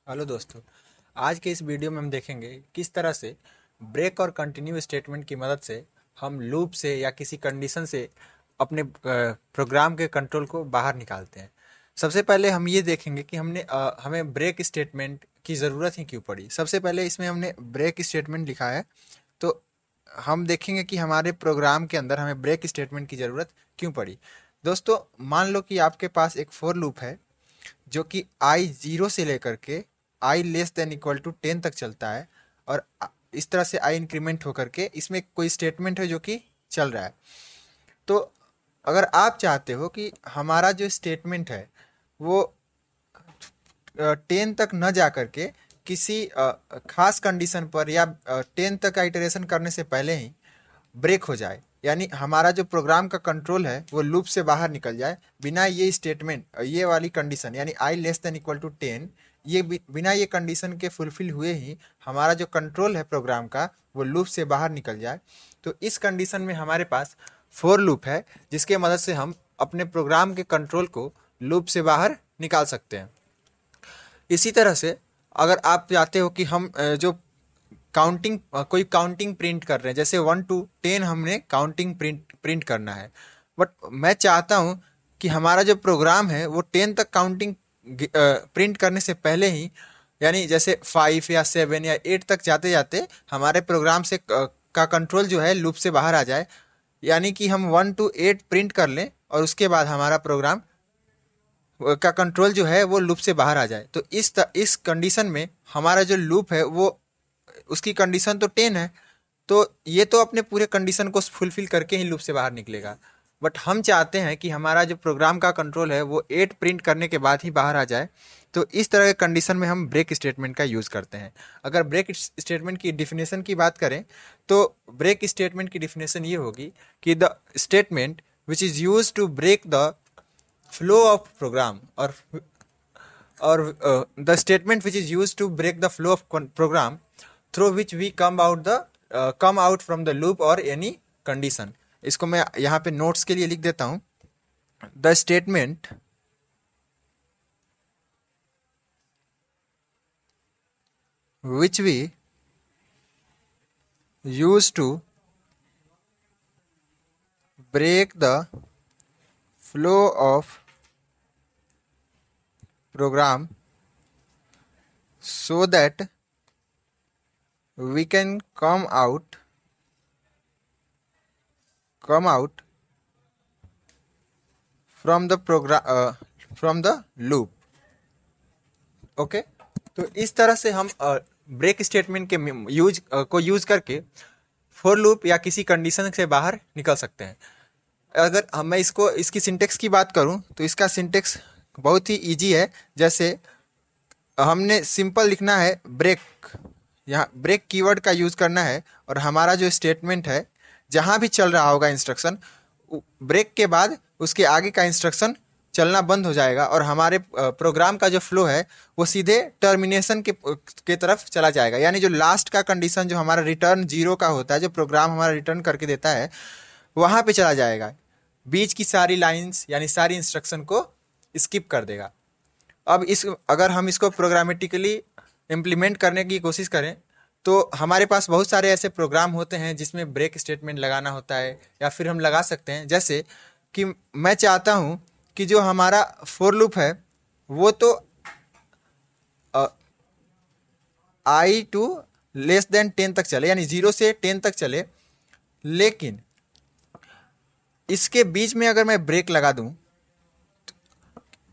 Hello दोस्तों। आज के इस वीडियो में हम देखेंगे किस तरह से ब्रेक और कंटिन्यू स्टेटमेंट की मदद से हम लूप से या किसी कंडीशन से अपने प्रोग्राम के कंट्रोल को बाहर निकालते हैं। सबसे पहले हम ये देखेंगे कि हमें ब्रेक स्टेटमेंट की ज़रूरत ही क्यों पड़ी। सबसे पहले इसमें हमने ब्रेक स्टेटमेंट लिखा है, तो हम देखेंगे कि हमारे प्रोग्राम के अंदर हमें ब्रेक स्टेटमेंट की ज़रूरत क्यों पड़ी। दोस्तों, मान लो कि आपके पास एक फॉर लूप है जो कि आई 0 से लेकर के i less than equal to 10 तक चलता है, और इस तरह से आई इंक्रीमेंट होकर के इसमें कोई स्टेटमेंट है जो कि चल रहा है। तो अगर आप चाहते हो कि हमारा जो स्टेटमेंट है वो 10 तक न जा करके किसी खास कंडीशन पर या 10 तक का इटरेशन करने से पहले ही ब्रेक हो जाए, यानी हमारा जो प्रोग्राम का कंट्रोल है वो लूप से बाहर निकल जाए बिना ये स्टेटमेंट, ये वाली कंडीशन यानी आई लेस देन इक्वल टू 10, ये बिना ये कंडीशन के फुलफिल हुए ही हमारा जो कंट्रोल है प्रोग्राम का वो लूप से बाहर निकल जाए, तो इस कंडीशन में हमारे पास फोर लूप है जिसके मदद से हम अपने प्रोग्राम के कंट्रोल को लूप से बाहर निकाल सकते हैं। इसी तरह से अगर आप चाहते हो कि हम जो कोई काउंटिंग प्रिंट कर रहे हैं, जैसे 1 to 10 हमने काउंटिंग प्रिंट करना है, बट मैं चाहता हूं कि हमारा जो प्रोग्राम है वो 10 तक काउंटिंग प्रिंट करने से पहले ही, यानी जैसे 5 या 7 या 8 तक जाते जाते हमारे प्रोग्राम से का कंट्रोल जो है लूप से बाहर आ जाए, यानी कि हम 1 to 8 प्रिंट कर लें और उसके बाद हमारा प्रोग्राम का कंट्रोल जो है वो लूप से बाहर आ जाए। तो इस कंडीशन में हमारा जो लूप है वो, उसकी कंडीशन तो 10 है, तो ये तो अपने पूरे कंडीशन को फुलफिल करके ही लूप से बाहर निकलेगा। बट हम चाहते हैं कि हमारा जो प्रोग्राम का कंट्रोल है वो 8 प्रिंट करने के बाद ही बाहर आ जाए, तो इस तरह के कंडीशन में हम ब्रेक स्टेटमेंट का यूज़ करते हैं। अगर ब्रेक स्टेटमेंट की डिफिनेशन की बात करें तो ब्रेक स्टेटमेंट की डिफिनेशन ये होगी कि the statement which is use to break the flow of program, और the statement which is used to break the flow of program through which we come out from the loop or any condition। इसको मैं यहाँ पे notes के लिए लिख देता हूँ। The statement which we use to break the flow of program so that we can come out from the program from the loop। Okay, तो इस तरह से हम ब्रेक स्टेटमेंट के यूज करके फॉर लूप या किसी कंडीशन से बाहर निकल सकते हैं। अगर मैं इसकी सिंटेक्स की बात करूं तो इसका सिंटेक्स बहुत ही इजी है। जैसे हमने सिंपल लिखना है ब्रेक, यहाँ ब्रेक कीवर्ड का यूज़ करना है, और हमारा जो स्टेटमेंट है जहाँ भी चल रहा होगा इंस्ट्रक्शन, ब्रेक के बाद उसके आगे का इंस्ट्रक्शन चलना बंद हो जाएगा और हमारे प्रोग्राम का जो फ्लो है वो सीधे टर्मिनेशन के तरफ चला जाएगा, यानी जो लास्ट का कंडीशन जो हमारा रिटर्न 0 का होता है, जो प्रोग्राम हमारा रिटर्न करके देता है, वहाँ पे चला जाएगा। बीच की सारी लाइंस यानी सारी इंस्ट्रक्शन को स्किप कर देगा। अब अगर हम इसको प्रोग्रामेटिकली इम्प्लीमेंट करने की कोशिश करें तो हमारे पास बहुत सारे ऐसे प्रोग्राम होते हैं जिसमें ब्रेक स्टेटमेंट लगाना होता है, या फिर हम लगा सकते हैं। जैसे कि मैं चाहता हूँ कि जो हमारा फॉर लूप है वो तो आई टू लेस देन 10 तक चले, यानी 0 से 10 तक चले, लेकिन इसके बीच में अगर मैं ब्रेक लगा दूं,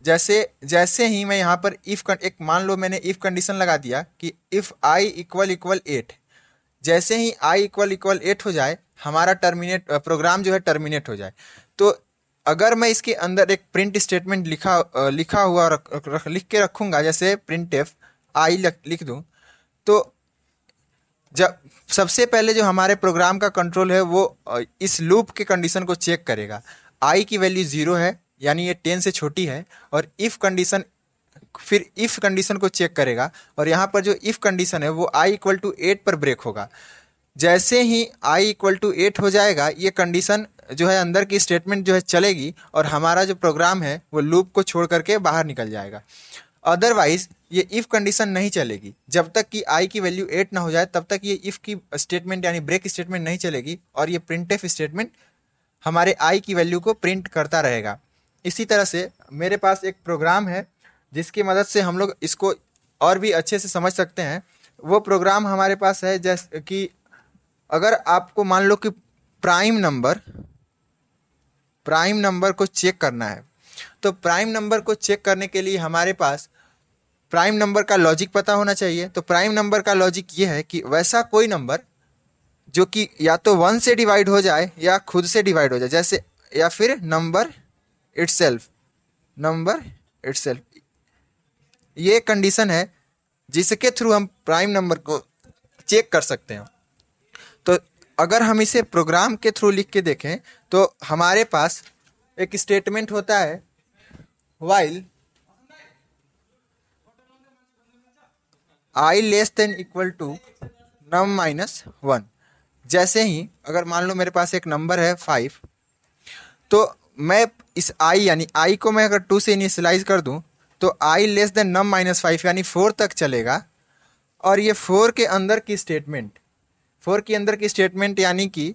जैसे ही मैं यहाँ पर एक मान लो मैंने इफ कंडीशन लगा दिया कि इफ आई इक्वल 8, जैसे ही आई इक्वल 8 हो जाए हमारा प्रोग्राम जो है टर्मिनेट हो जाए, तो अगर मैं इसके अंदर एक प्रिंट स्टेटमेंट लिखा हुआ लिख के रखूंगा, जैसे प्रिंट एफ आई लिख दूं, तो जब सबसे पहले जो हमारे प्रोग्राम का कंट्रोल है वो इस लूप के कंडीशन को चेक करेगा। आई की वैल्यू 0 है, यानी ये 10 से छोटी है, और फिर इफ कंडीशन को चेक करेगा, और यहाँ पर जो इफ कंडीशन है वो आई इक्वल टू 8 पर ब्रेक होगा। जैसे ही आई इक्वल टू 8 हो जाएगा, ये कंडीशन जो है अंदर की स्टेटमेंट जो है चलेगी और हमारा जो प्रोग्राम है वो लूप को छोड़ करके बाहर निकल जाएगा। अदरवाइज ये इफ कंडीशन नहीं चलेगी। जब तक कि आई की वैल्यू 8 ना हो जाए तब तक ये इफ की स्टेटमेंट यानी ब्रेक स्टेटमेंट नहीं चलेगी और ये प्रिंटफ स्टेटमेंट हमारे आई की वैल्यू को प्रिंट करता रहेगा। इसी तरह से मेरे पास एक प्रोग्राम है जिसकी मदद से हम लोग इसको और भी अच्छे से समझ सकते हैं। वो प्रोग्राम हमारे पास है जैसे कि अगर आपको मान लो कि प्राइम नंबर को चेक करना है, तो प्राइम नंबर को चेक करने के लिए हमारे पास प्राइम नंबर का लॉजिक पता होना चाहिए। तो प्राइम नंबर का लॉजिक ये है कि वैसा कोई नंबर जो कि या तो 1 से डिवाइड हो जाए या खुद से डिवाइड हो जाए, जैसे या फिर नंबर इटसेल्फ। ये कंडीशन है जिसके थ्रू हम प्राइम नंबर को चेक कर सकते हैं। तो अगर हम इसे प्रोग्राम के थ्रू लिख के देखें तो हमारे पास एक स्टेटमेंट होता है while i less than equal to num minus 1। जैसे ही अगर मान लो मेरे पास एक नंबर है 5, तो मैं इस i यानी i को मैं अगर 2 से इनिशियलाइज कर दूं तो i less then num minus 5 यानी 4 तक चलेगा। और ये 4 के अंदर की स्टेटमेंट यानी कि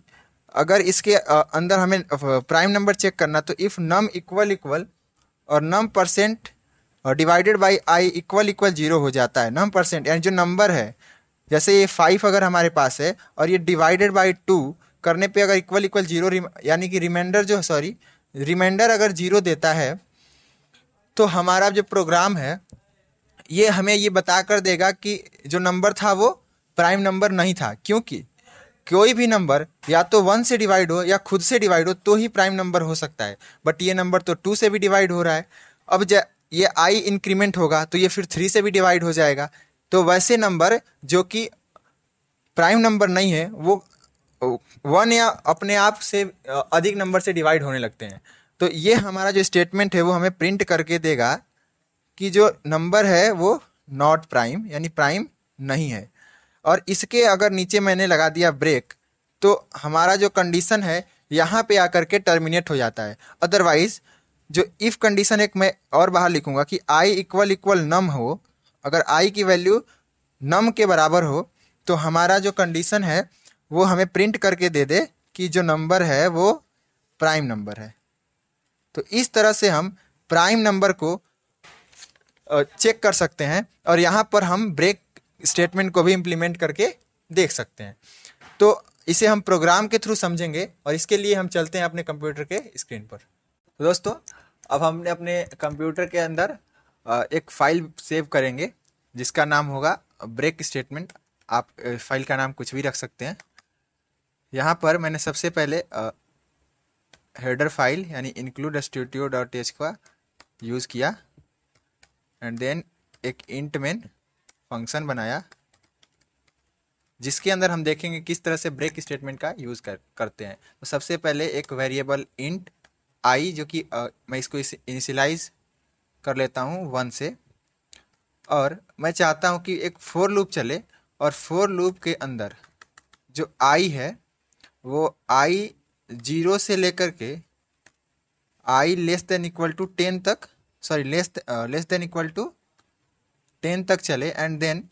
अगर इसके अंदर हमें प्राइम नंबर चेक करना, तो इफ num इक्वल और num percent divided by i equal 0 हो जाता है। num परसेंट यानी जो नंबर है, जैसे ये 5 अगर हमारे पास है और ये डिवाइडेड बाई 2 करने पे अगर इक्वल 0 यानी कि रिमाइंडर अगर 0 देता है, तो हमारा जो प्रोग्राम है ये हमें ये बता कर देगा कि जो नंबर था वो प्राइम नंबर नहीं था, क्योंकि कोई भी नंबर या तो 1 से डिवाइड हो या खुद से डिवाइड हो तो ही प्राइम नंबर हो सकता है। बट ये नंबर तो 2 से भी डिवाइड हो रहा है। अब ये i इंक्रीमेंट होगा तो ये फिर 3 से भी डिवाइड हो जाएगा। तो वैसे नंबर जो कि प्राइम नंबर नहीं है वो 1 या अपने आप से अधिक नंबर से डिवाइड होने लगते हैं। तो ये हमारा जो स्टेटमेंट है वो हमें प्रिंट करके देगा कि जो नंबर है वो नॉट प्राइम यानी प्राइम नहीं है। और इसके अगर नीचे मैंने लगा दिया ब्रेक, तो हमारा जो कंडीशन है यहाँ पे आकर के टर्मिनेट हो जाता है। अदरवाइज जो इफ कंडीशन एक मैं और बाहर लिखूंगा कि i इक्वल नम हो, अगर i की वैल्यू नम के बराबर हो तो हमारा जो कंडीशन है वो हमें प्रिंट करके दे दे कि जो नंबर है वो प्राइम नंबर है। तो इस तरह से हम प्राइम नंबर को चेक कर सकते हैं और यहाँ पर हम ब्रेक स्टेटमेंट को भी इम्प्लीमेंट करके देख सकते हैं। तो इसे हम प्रोग्राम के थ्रू समझेंगे और इसके लिए हम चलते हैं अपने कंप्यूटर के स्क्रीन पर। तो दोस्तों, अब हमने अपने कंप्यूटर के अंदर एक फाइल सेव करेंगे जिसका नाम होगा ब्रेक स्टेटमेंट। आप फाइल का नाम कुछ भी रख सकते हैं। यहाँ पर मैंने सबसे पहले हेडर फाइल यानी include.studio.h का यूज़ किया एंड देन एक इंट मेन फंक्शन बनाया जिसके अंदर हम देखेंगे किस तरह से ब्रेक स्टेटमेंट का यूज़ करते हैं। तो सबसे पहले एक वेरिएबल इंट आई जो कि मैं इसको इनिशियलाइज कर लेता हूँ 1 से, और मैं चाहता हूँ कि एक फॉर लूप चले और फॉर लूप के अंदर जो आई है वो आई 0 से लेकर के i less than equal to 10 तक, sorry less than equal to 10 तक चले and then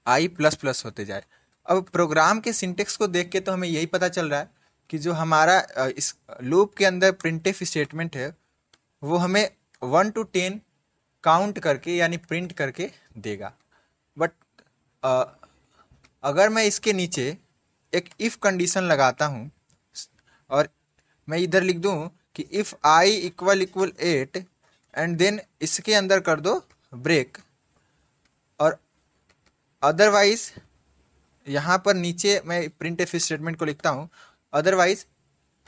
i plus plus होते जाए। अब प्रोग्राम के सिंटेक्स को देख के तो हमें यही पता चल रहा है कि जो हमारा इस लूप के अंदर प्रिंटफ स्टेटमेंट है वो हमें 1 to 10 काउंट करके यानी प्रिंट करके देगा। बट अगर मैं इसके नीचे एक इफ कंडीशन लगाता हूँ और मैं इधर लिख दूँ कि if i equal 8 and then इसके अंदर कर दो ब्रेक, और अदरवाइज यहाँ पर नीचे मैं प्रिंट एफ स्टेटमेंट को लिखता हूँ, अदरवाइज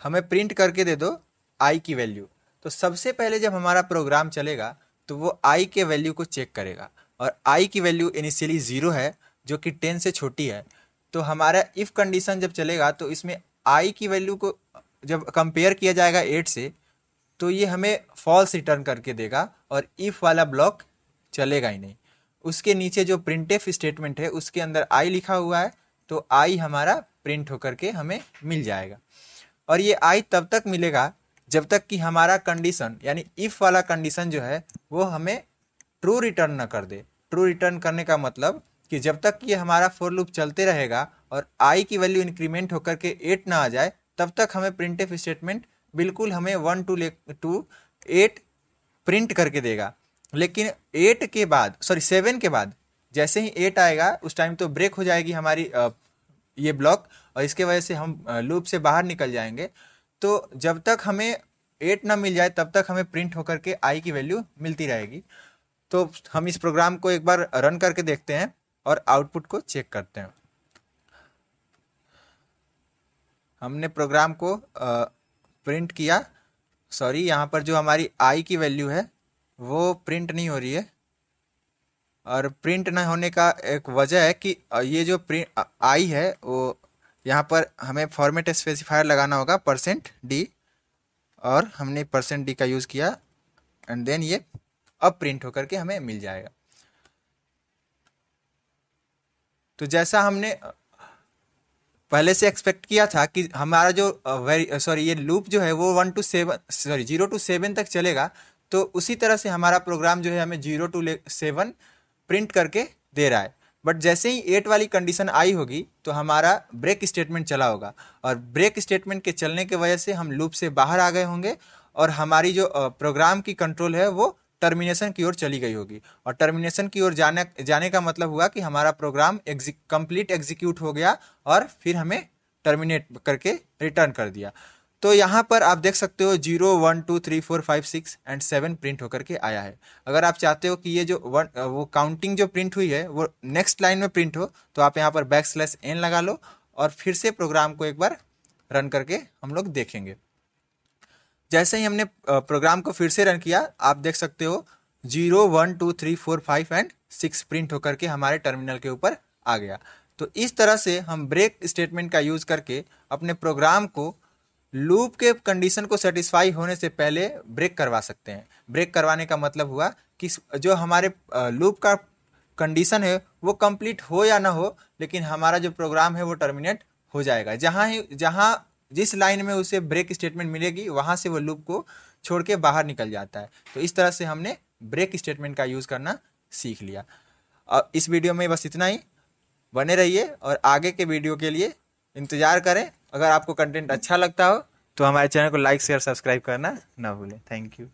हमें प्रिंट करके दे दो आई की वैल्यू। तो सबसे पहले जब हमारा प्रोग्राम चलेगा तो वो आई के वैल्यू को चेक करेगा और आई की वैल्यू इनिशियली 0 है जो कि 10 से छोटी है। तो हमारा इफ कंडीशन जब चलेगा तो इसमें आई की वैल्यू को जब कंपेयर किया जाएगा 8 से तो ये हमें फॉल्स रिटर्न करके देगा और इफ वाला ब्लॉक चलेगा ही नहीं। उसके नीचे जो प्रिंटफ स्टेटमेंट है उसके अंदर आई लिखा हुआ है तो आई हमारा प्रिंट होकर के हमें मिल जाएगा। और ये आई तब तक मिलेगा जब तक कि हमारा कंडीशन यानी इफ वाला कंडीशन जो है वो हमें ट्रू रिटर्न न कर दे। ट्रू रिटर्न करने का मतलब कि जब तक ये हमारा फॉर लूप चलते रहेगा और आई की वैल्यू इंक्रीमेंट होकर के 8 ना आ जाए, तब तक हमें प्रिंटफ स्टेटमेंट बिल्कुल हमें 1 to 8 प्रिंट करके देगा। लेकिन 8 के बाद, सॉरी 7 के बाद जैसे ही 8 आएगा उस टाइम तो ब्रेक हो जाएगी हमारी ये ब्लॉक, और इसके वजह से हम लूप से बाहर निकल जाएंगे। तो जब तक हमें 8 ना मिल जाए तब तक हमें प्रिंट होकर के आई की वैल्यू मिलती रहेगी। तो हम इस प्रोग्राम को एक बार रन करके देखते हैं और आउटपुट को चेक करते हैं। हमने प्रोग्राम को प्रिंट किया। सॉरी, यहाँ पर जो हमारी आई की वैल्यू है वो प्रिंट नहीं हो रही है, और प्रिंट न होने का एक वजह है कि ये जो प्रिंट आई है वो यहाँ पर हमें फॉर्मेट स्पेसिफायर लगाना होगा %d, और हमने %d का यूज़ किया, एंड देन ये अब प्रिंट होकर के हमें मिल जाएगा। तो जैसा हमने पहले से एक्सपेक्ट किया था कि हमारा जो ये लूप जो है वो 0 to 7 तक चलेगा, तो उसी तरह से हमारा प्रोग्राम जो है हमें 0 to 7 प्रिंट करके दे रहा है। बट जैसे ही 8 वाली कंडीशन आई होगी तो हमारा ब्रेक स्टेटमेंट चला होगा, और ब्रेक स्टेटमेंट के चलने की वजह से हम लूप से बाहर आ गए होंगे, और हमारी जो प्रोग्राम की कंट्रोल है वो टर्मिनेशन की ओर चली गई होगी। और टर्मिनेशन की ओर जाने का मतलब हुआ कि हमारा प्रोग्राम कंप्लीट एग्जीक्यूट हो गया और फिर हमें टर्मिनेट करके रिटर्न कर दिया। तो यहाँ पर आप देख सकते हो 0 1 2 3 4 5 6 एंड 7 प्रिंट होकर के आया है। अगर आप चाहते हो कि ये जो वो काउंटिंग जो प्रिंट हुई है वो नेक्स्ट लाइन में प्रिंट हो, तो आप यहाँ पर \n लगा लो और फिर से प्रोग्राम को एक बार रन करके हम लोग देखेंगे। जैसे ही हमने प्रोग्राम को फिर से रन किया, आप देख सकते हो 0 1 2 3 4 5 एंड 6 प्रिंट होकर के हमारे टर्मिनल के ऊपर आ गया। तो इस तरह से हम ब्रेक स्टेटमेंट का यूज करके अपने प्रोग्राम को लूप के कंडीशन को सेटिस्फाई होने से पहले ब्रेक करवा सकते हैं। ब्रेक करवाने का मतलब हुआ कि जो हमारे लूप का कंडीशन है वो कंप्लीट हो या ना हो, लेकिन हमारा जो प्रोग्राम है वो टर्मिनेट हो जाएगा। जहाँ जिस लाइन में उसे ब्रेक स्टेटमेंट मिलेगी वहां से वो लूप को छोड़ के बाहर निकल जाता है। तो इस तरह से हमने ब्रेक स्टेटमेंट का यूज करना सीख लिया। और इस वीडियो में बस इतना ही। बने रहिए और आगे के वीडियो के लिए इंतजार करें। अगर आपको कंटेंट अच्छा लगता हो तो हमारे चैनल को लाइक शेयर सब्सक्राइब करना ना भूलें। Thank you.